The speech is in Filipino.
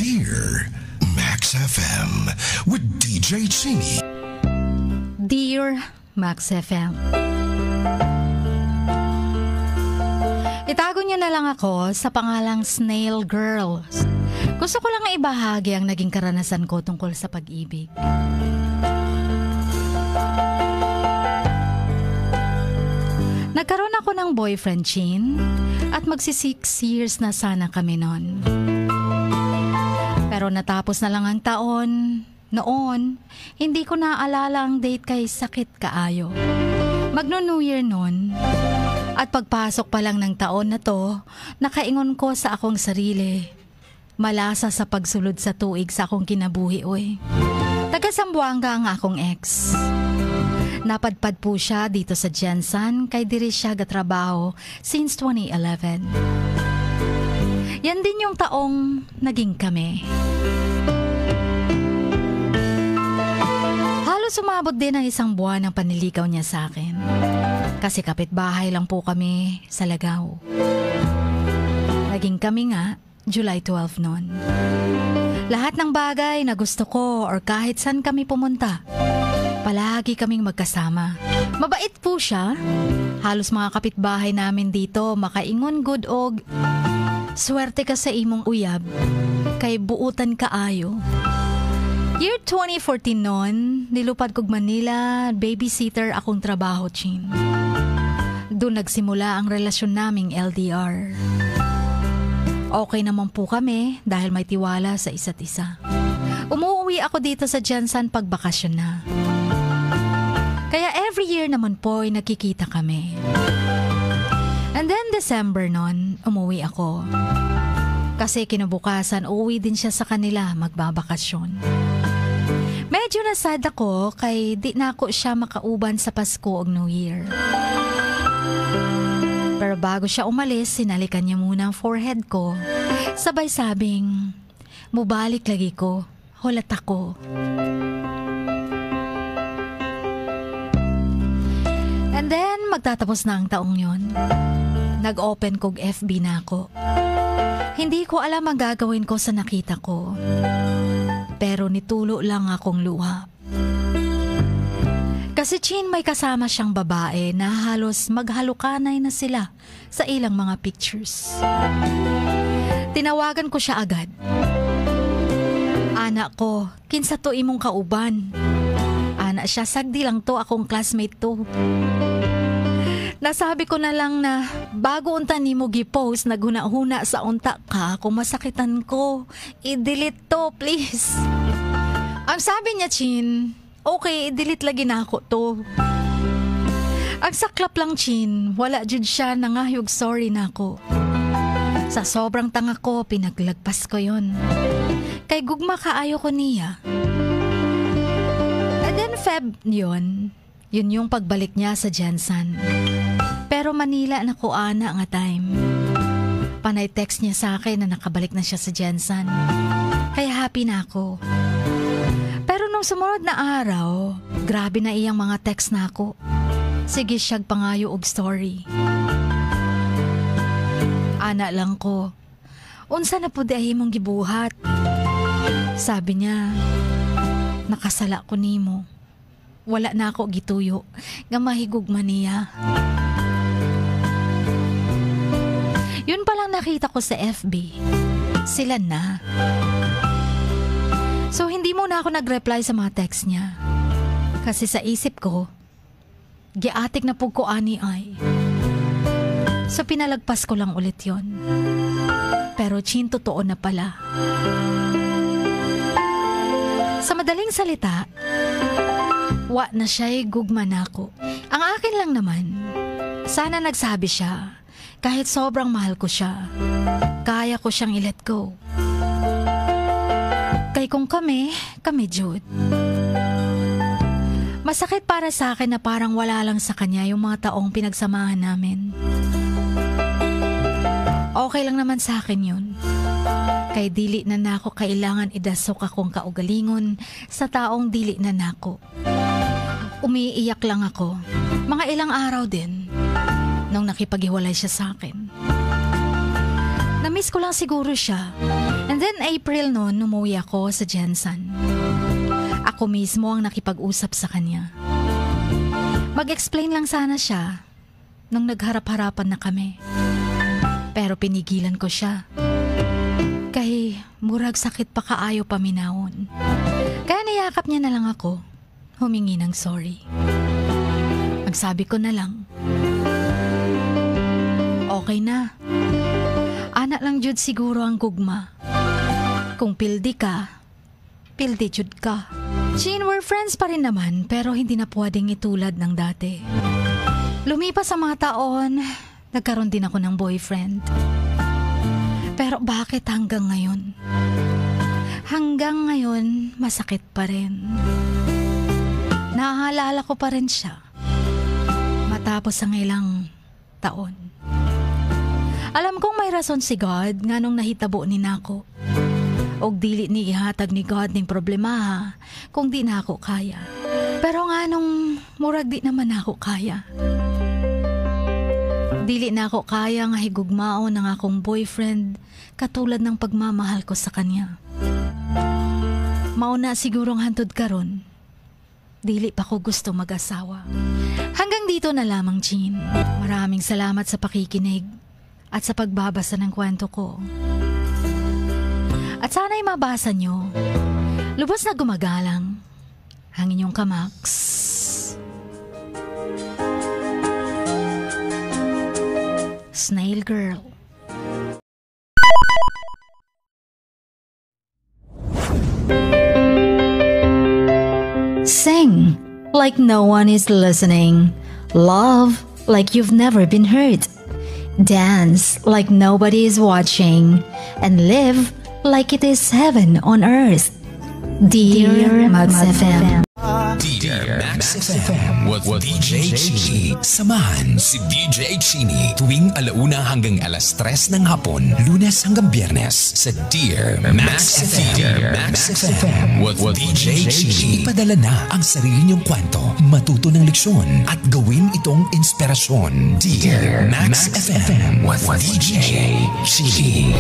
Dear Max FM with DJ Chingy. Dear Max FM, itago niyo na lang ako sa pangalang Snail Girl. Gusto ko lang ibahagi ang naging karanasan ko tungkol sa pag-ibig. Nagkaroon ako ng boyfriend, Chin, at magsi-6 years na sana kami noon. Pero natapos na lang ang taon. Noon, hindi ko naaalala ang date kay sakit kaayo. Magno-New Year noon. At pagpasok pa lang ng taon na to, nakaingon ko sa akong sarili. Malasa sa pagsulod sa tuig sa akong kinabuhi, oy. Taga Zamboanga ang akong ex. Napadpad po siya dito sa Jensen kay diri siya gatrabaho since 2011. Yan din yung taong naging kami. Halos umabot din ang isang buwan ang panliligaw niya sa akin. Kasi kapitbahay lang po kami sa Lagaw. Naging kami nga July 12 noon. Lahat ng bagay na gusto ko or kahit saan kami pumunta, palagi kaming magkasama. Mabait po siya. Halos mga kapitbahay namin dito makaingon good og swerte ka sa imong uyab kay buutan kaayo. Year 2014 noon, nilupad kog Manila, babysitter akong trabaho, Chin. Doon nagsimula ang relasyon naming LDR. Okay naman po kami dahil may tiwala sa isa't isa. Umuwi ako dito sa Jensen pag bakasyon na. Kaya every year naman po ay nakikita kami. And then December noon, umuwi ako. Kasi kinabukasan, uwi din siya sa kanila magbabakasyon. Medyo nasad ako kay di na ako siya makauban sa Pasko o New Year. Pero bago siya umalis, sinalikan niya muna ang forehead ko. Sabay sabing, mubalik lagi ko, hulat ako. And then, magtatapos na ang taong yon. Nag-open kog FB na ako. Hindi ko alam ang gagawin ko sa nakita ko. Pero nitulo lang akong luha. Kasi Chin, may kasama siyang babae na halos maghalukanay na sila sa ilang mga pictures. Tinawagan ko siya agad. Anak ko, kinsa to imong kauban? Anak siya, sagdi lang to, akong classmate to. Nasabi ko na lang na bago unta ni mo gi-post naghuna-huna sa unta ka kung masakitan ko. I-delete to, please. Ang sabi niya, Chin, okay, i-delete lagi na ako to. Ang saklap lang, Chin, wala jud siya nangahayog sorry na ako. Sa sobrang tanga ko, pinaglagpas ko yon. Kay gugma kaayo ko niya. And then Feb yun yung pagbalik niya sa Jensen. Pero Manila na ko ana nga time. Panay text niya sa akin na nakabalik na siya sa Jensen. Kaya happy na ako. Pero nung sumunod na araw, grabe na iyang mga text na ako. Sige siyag pangayo og story. Ana lang ko. Unsa na pud ay imong gibuhat? Sabi niya, nakasala ko nimo. Wala na ako gituyo nga mahigugma niya. Yun palang nakita ko sa FB. Sila na. So hindi muna ako nag-reply sa mga text niya. Kasi sa isip ko, giatik na pug ko ani ay. So pinalagpas ko lang ulit yon. Pero Chin, totoo na pala. Sa madaling salita, wa na siya'y gugma na ako. Ang akin lang naman, sana nagsabi siya, kahit sobrang mahal ko siya, kaya ko siyang i-let go. Kay kung kami Jude. Masakit para sa akin na parang wala lang sa kanya yung mga taong pinagsamahan namin. Okay lang naman sa akin yun. Kay dili na nako kailangan idasok akong kaugalingon sa taong dili na nako. Umiiyak lang ako. Mga ilang araw din nung nakipaghiwalay siya sa akin. Namiss ko lang siguro siya. And then April noon, umuwi ako sa Jensen. Ako mismo ang nakipag-usap sa kanya. Mag-explain lang sana siya nung nagharap-harapan na kami. Pero pinigilan ko siya. Kay murag sakit pa kaayo paminawon. Kaya niyakap niya na lang ako. Humingi ng sorry. Magsabi ko na lang, okay na. Anak lang jud siguro ang gugma. Kung pildi ka, pildi jud ka. Jean, we're friends pa rin naman, pero hindi na pwedeng itulad ng dati. Lumipas ang mga taon, nagkaroon din ako ng boyfriend. Pero bakit hanggang ngayon? Hanggang ngayon, masakit pa rin. Naaalala ko pa rin siya. Matapos ang ilang taon. Alam kong may rason si God nga nung nahitabo ni nako. Og dili ni ihatag ni God ning problema kung di na ako kaya. Pero nga nung murag di naman ako kaya. Dili na ako kaya nga higugmao ng akong boyfriend katulad ng pagmamahal ko sa kanya. Mauna sigurong hantod karon. Dili pa ko gusto mag-asawa. Hanggang dito na lamang, Jean. Maraming salamat sa pakikinig at sa pagbabasa ng kwento ko. At sana'y mabasa nyo. Lubos na gumagalang ang inyong kamaks. Snail Girl. Sing like no one is listening. Love like you've never been hurt. Dance like nobody is watching. And live like it is heaven on earth. Dear Max FM. Dear Max FM with DJ Chini. Samahan si DJ Chini tuwing 1:00 hanggang 3:00 ng hapon, Lunes hanggang Biyernes sa Dear Max FM. Dear Max FM with DJ Chini. Ipadala na ang sarili niyong kwento, matuto ng leksyon at gawin itong inspirasyon. Dear Max FM with DJ Chini.